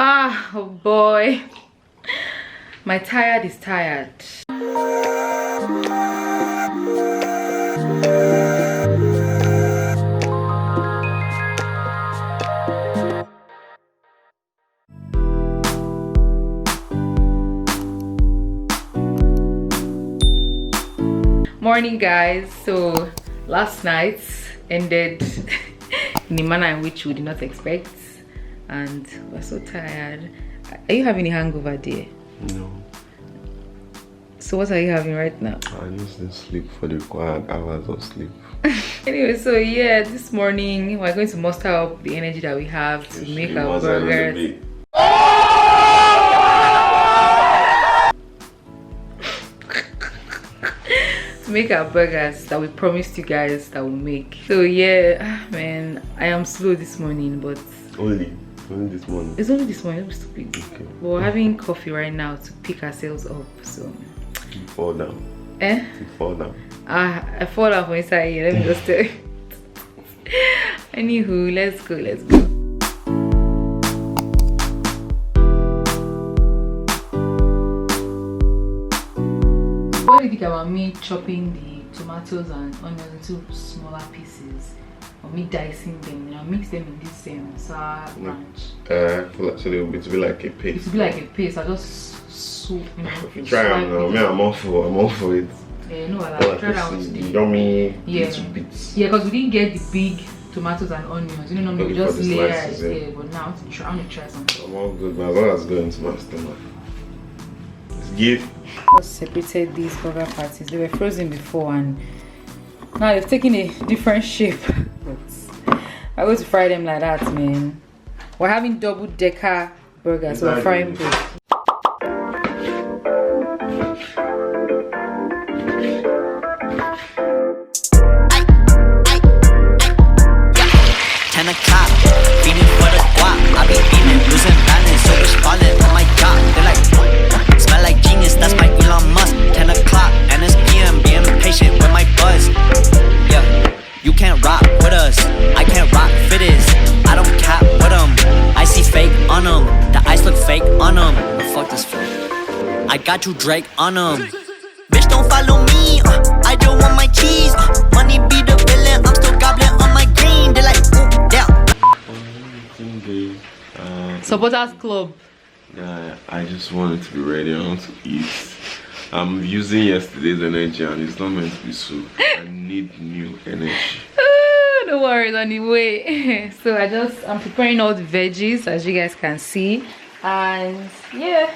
Ah, oh boy. My tired is tired. Morning guys. So last night ended in a manner in which we did not expect, and we're so tired. Are you having a hangover, dear? No. So what are you having right now? I used to sleep for the required hours of sleep. Anyway, so yeah, this morning we're going to muster up the energy that we have to make our burgers. To make our burgers that we promised you guys that we'll make. So yeah, man, I am slow this morning, but Only this morning. It's only this morning. I'm stupid. Okay. We're having coffee right now to pick ourselves up. So You fall down. You fall down. I fall down from inside here. Let me just tell you. Anywho, let's go. What do you think about me chopping the tomatoes and onions into smaller pieces, or me dicing them, you know, mix them in this sour ranch? I feel like so it will be like a paste. It will be like a paste. I just soup, you know. If you try them now, man, I'm all for it. Yeah, no, I like try that one today. Yummy little bits. Yeah, because we didn't get the big tomatoes and onions. You know, normally we just layer it. Yeah, but now I want to try something. I'm all good, but as long as it's going to my stomach. It's good. Just separated these burger patties. They were frozen before and now they've taken a different shape. But I'm going to fry them like that, man. We're having double decker burgers, so we're frying both. Got you Drake on them. Bitch, don't follow me. I don't want my cheese. Money be the villain. I'm still gobbling on my green. They like, ooh, down. Supporters Club. Yeah, I just wanted to be ready. I want to eat. I'm using yesterday's energy and it's not meant to be so. I need new energy. No worries, on the way. So I'm preparing all the veggies, as you guys can see, and yeah.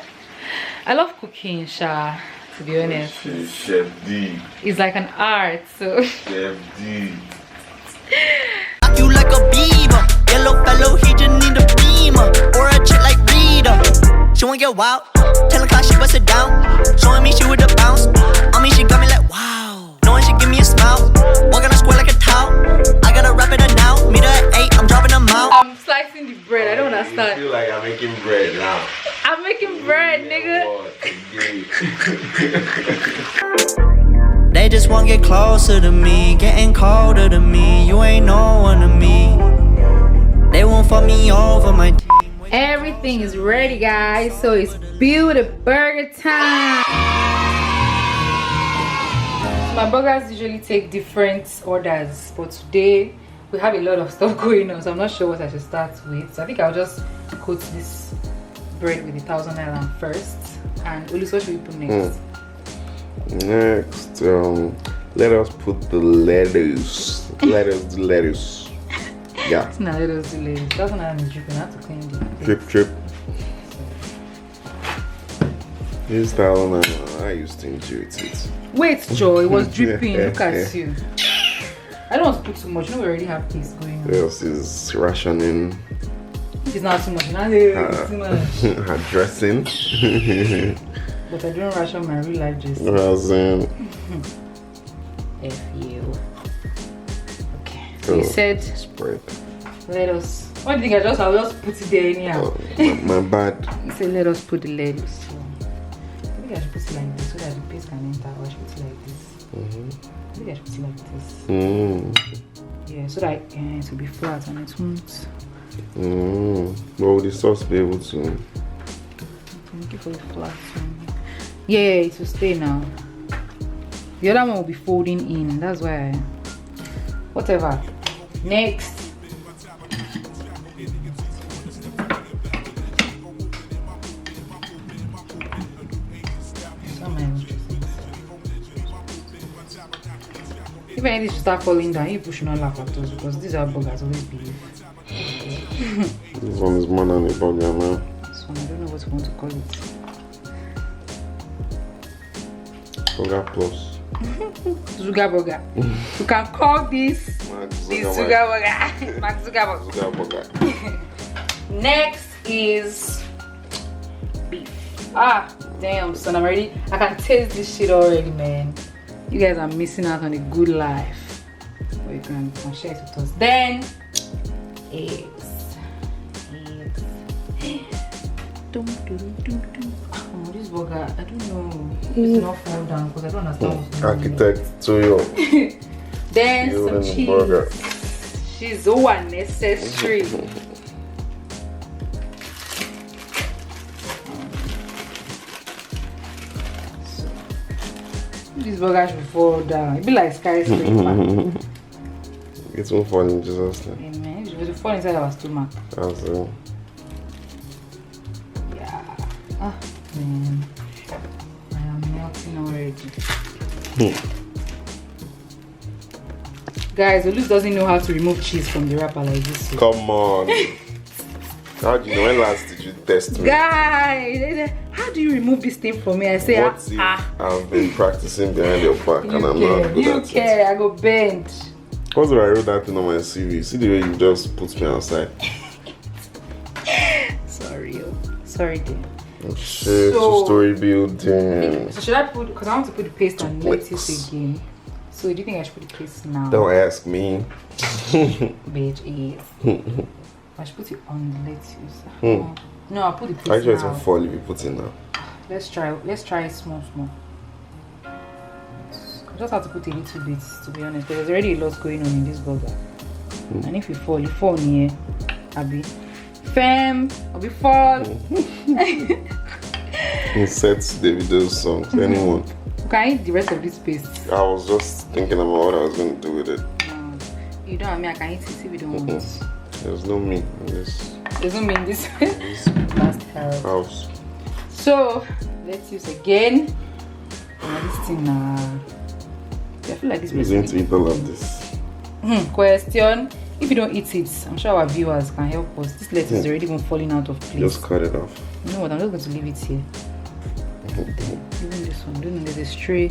I love cooking, Sha, to be honest. Chef D. It's like an art, so. Chef D. Knock you like a beaver. Yellow fellow, he just need a beamer. Or a chick like Rita. She wanna get wild. 10 o'clock, she bust it down. Showing me she with a bounce. On me, she got me like, wow. Knowing she give me a smile. Walking a square like a towel. I gotta wrap it up now. Meet her at 8, I'm dropping them out. I'm slicing the bread, I don't understand. I feel like I'm making bread now. I'm making bread, nigga. They just won't get closer to me, getting colder to me. You ain't no one to me. They won't fuck me over my team. Everything is ready, guys. So it's build a burger time. My burgers usually take different orders, but today we have a lot of stuff going on, so I'm not sure what I should start with. So I think I'll just coat this bread with 1,000 island first. And Olus, what should we put next? Next, let us put the lettuce. lettuce. Yeah. It's not lettuce, the lettuce. That's when I'm dripping. I have to clean the Drip. This 1,000 island, I used to enjoy it. Wait, Joe, it was dripping. Look at you. I don't want to put too much. You know we already have this going on. This is rationing. It's not too much. Not too much. Her dressing. But I don't ration my real life dressing. F you. Okay. So you said spread. Let us. What do you think? I'll just put it there anyhow. My bad. You said let us put the lettuce. So I think I should put it like this so that the paste can enter. Or I should put it like this. I think I should put it like this. Yeah, so that it will be flat and it won't But will the sauce be able to? Thank you for the flat one. Yeah, it will stay now. The other one will be folding in. That's why. Whatever. Next. If anything should start falling down, you should not laugh at us because these are burgers always behave. This one is more than a burger, man. This one, I don't know what you want to call it. Burger plus. Zuga burger. You can call this Zuga burger. Max Zuga burger. Next is beef. Ah, damn, son, I'm ready. I can taste this shit already, man. You guys are missing out on a good life. But you can share it with us. Then, eggs. Oh, this burger, I don't know. It's not fall down because I don't understand what's going on. Architect to you. Then some cheese. Burger. She's so unnecessary. This burger should fall down. It'd be like skyscraper. It won't fall in Jesus' name. Amen. It should fall inside our stomach. That's it. Yeah. Ah, man. I am melting already. Guys, Olus doesn't know how to remove cheese from the wrapper like this. So. Come on. How do you know? When last did you test me? Guys, how do you remove this thing from me? I say, What if I've been practicing behind your back and I'm not good at it? I go bend. What's if I wrote that thing on my CV? See the way you just put me outside. Sorry, dear. Oh shit, two-story building. So should I put, because I want to put the paste on lettuce again. So do you think I should put the paste now? Don't ask me. Bitch, yes. I should put it on the lettuce. No, I'll put the paste I just now. will fall if you put it now. Let's try it small. I just have to put a little bit, to be honest, because there's already a lot going on in this burger. And if you fall near, I'll be firm, I'll be fall. Insert Davido's songs, anyone. You can eat the rest of this paste. I was just thinking about what I was going to do with it. You don't have me, I can eat it if you don't want it. There's no meat in this. There's no meat in this last house. So, let's use again. This thing, I feel like this Who's going to eat all of this? Question. If you don't eat it, I'm sure our viewers can help us. This lettuce is already even falling out of place. Just cut it off. You know what? I'm just going to leave it here. Even this one. Don't know there's a stray.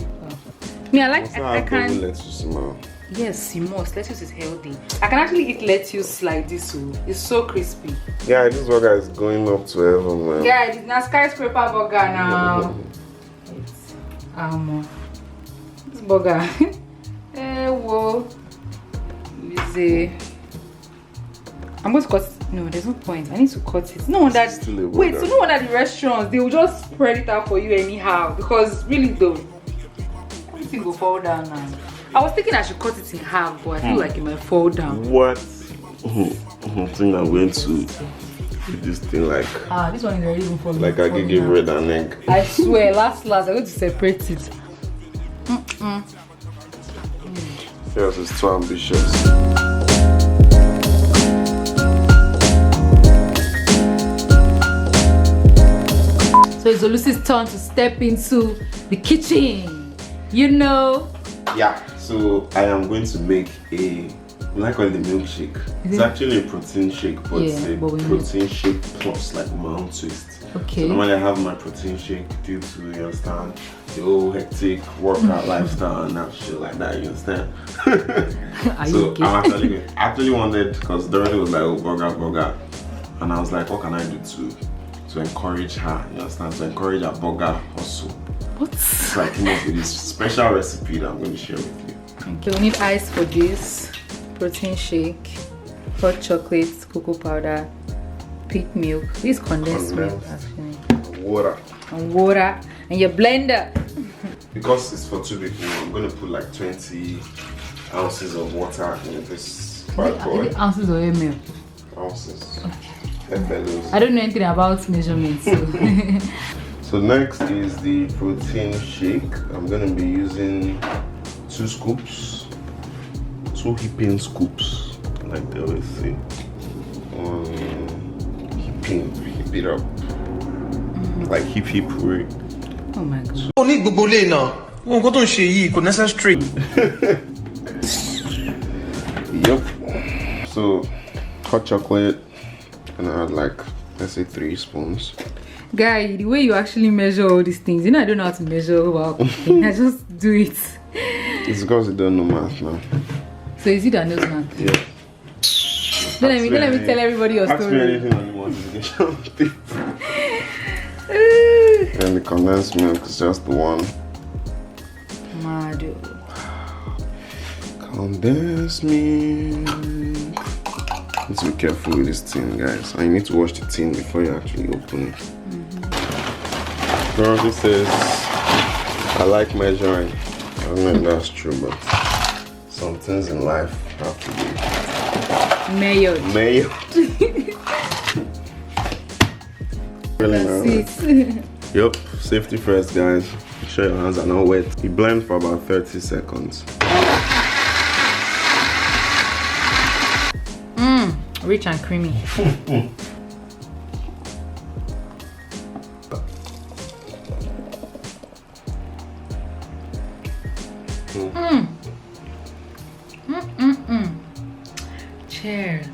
Me, I like. I can. Lettuce now. Yes, you must. Lettuce is healthy. I can actually eat lettuce like this. So it's so crispy. Yeah, this burger is going up to heaven, man. Yeah, it's a skyscraper burger now. It's this burger. Whoa. I'm going to cut it. No, there's no point. I need to cut it. No wonder. Wait, so no wonder the restaurants they will just spread it out for you anyhow. Because really though, everything will fall down now. I was thinking I should cut it in half, but I feel like it might fall down. What? I think I'm going to do this thing like. This one is already even falling. Like I can give red and egg. I swear, last I'm going to separate it. Yes, it's too ambitious. So it's Olus's turn to step into the kitchen. You know. Yeah. So I am going to make a, I call it a milkshake. It's actually a protein shake, but it's a protein shake plus like my own twist. Okay. So normally I have my protein shake due to, you understand, the whole hectic workout lifestyle and that shit like that, you understand? So I'm actually wanted, because Dorothy was like, oh, burger. And I was like, what can I do to encourage her, you understand? To encourage her burger hustle. What? So I came up with this special recipe that I'm going to share with you. Okay, we need ice for this. Protein shake, hot chocolate, cocoa powder, peak milk. This is condensed milk actually. Water. And water. And your blender. Because it's for 2 people, I'm going to put like 20 ounces of water in this bad boy. Ounces of ml. ounces. FLOs. I don't know anything about measurements. So. So next is the protein shake. I'm gonna be using 2 scoops, 2 heaping scoops, like they always say. Heap it up, like heap hooray. Oh my god. Yep. So hot chocolate, and I add like, let's say 3 spoons. Guy, the way you actually measure all these things, you know I don't know how to measure while cooking. I just do it. It's because you don't know math now. So is it that knows math? Yeah. Don't let me tell everybody your Ask me story. anything on the multiplication table. And the condensed milk is just the one. Mado. Condensed milk. Need to be careful with this tin, guys. And you need to wash the tin before you actually open it. Dorothy says, I like measuring. I don't know if that's true, but some things in life have to be Mayo. Really That's nice. it. Yep, safety first, guys. Make sure your hands are not wet. You blend for about 30 seconds. Rich and creamy. Cheers.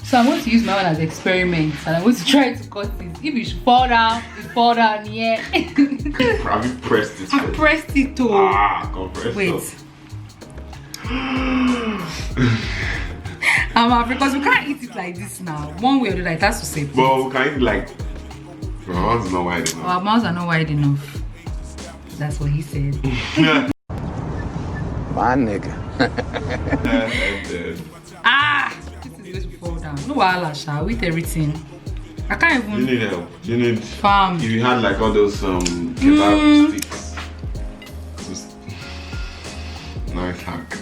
So I'm going to use my one as an experiment, and I'm going to try to cut it. If it should fall down, it fall down. Yeah. Have you pressed it? I pressed it too. Compressed. Wait. Because we can't eat it like this now. One way or the other, it has to say. Well, we can eat like. Our mouths are not wide enough. Our mouths are not wide enough. That's what he said. My nigga. This is going to fall down. No wahala, shall we eat everything? I can't even. You need help. You need. Farm. If you had like all those kebab sticks. Just nice hack.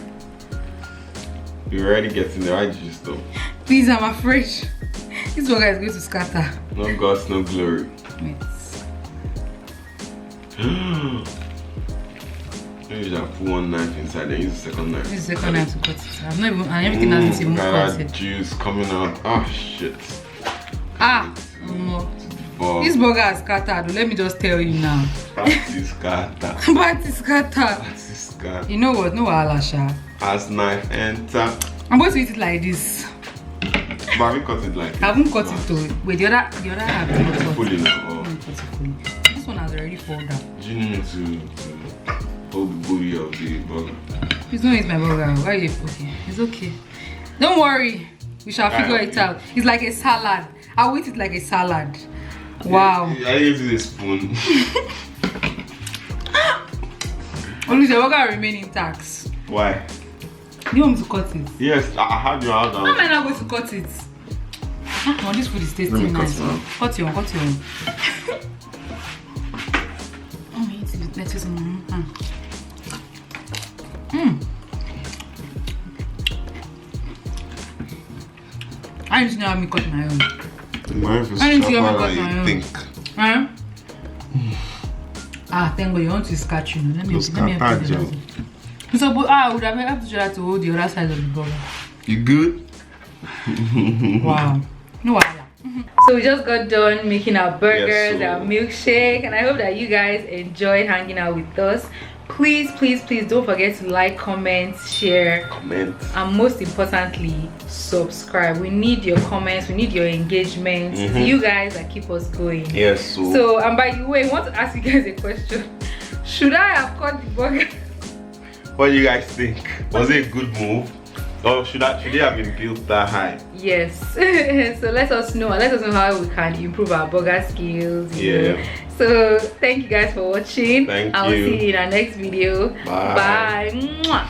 You're already getting there. Why did you stop? Please, I'm afraid. This burger is going to scatter. No guts, no glory. Wait. Maybe you just put one knife inside, then use the second knife. This is the second knife to cut it. I'm not even, and everything hasn't even cut it. Juice coming out. Oh shit. No. This burger is scattered. Let me just tell you now. Party scatter. Party scatter. You know what? No wahala, sha. As knife enter. I'm going to eat it like this. But have you cut it like this? I haven't cut it though. Wait, the other half is not cut. Fully now. Let me cut it fully. This one has already fallen down. Do you need to hold the booty of the burger? Please don't eat my burger. Why are you okay? It's okay. Don't worry. We shall figure it out. It's like a salad. I'll eat it like a salad. Wow. I use a spoon. Only the burger remain intact. Why? You want me to cut it? Yes, I had your hand How am I not going to cut it? Oh, this food is tasting nice. Cut your own. Oh, eat it. Let's use I didn't know how me cut my own. Mine is I didn't see how me sharper cut than my you own. think. Thank God you want to scratch you. Let me help you. So, but I would have had to try to hold the other side of the burger. You good? Wow. No wahala. So we just got done making our burgers, Yes, our milkshake, and I hope that you guys enjoyed hanging out with us. Please don't forget to like, comment, share, and most importantly, subscribe. We need your comments, we need your engagement. You guys that keep us going. Yes. So, and by the way, I want to ask you guys a question. Should I have cut the burger? What do you guys think? Was it a good move? Or should they have been built that high? Yes. So let us know how we can improve our burger skills. You know. So thank you guys for watching. Thank I'll you. see you in our next video. Bye. Bye. Mwah.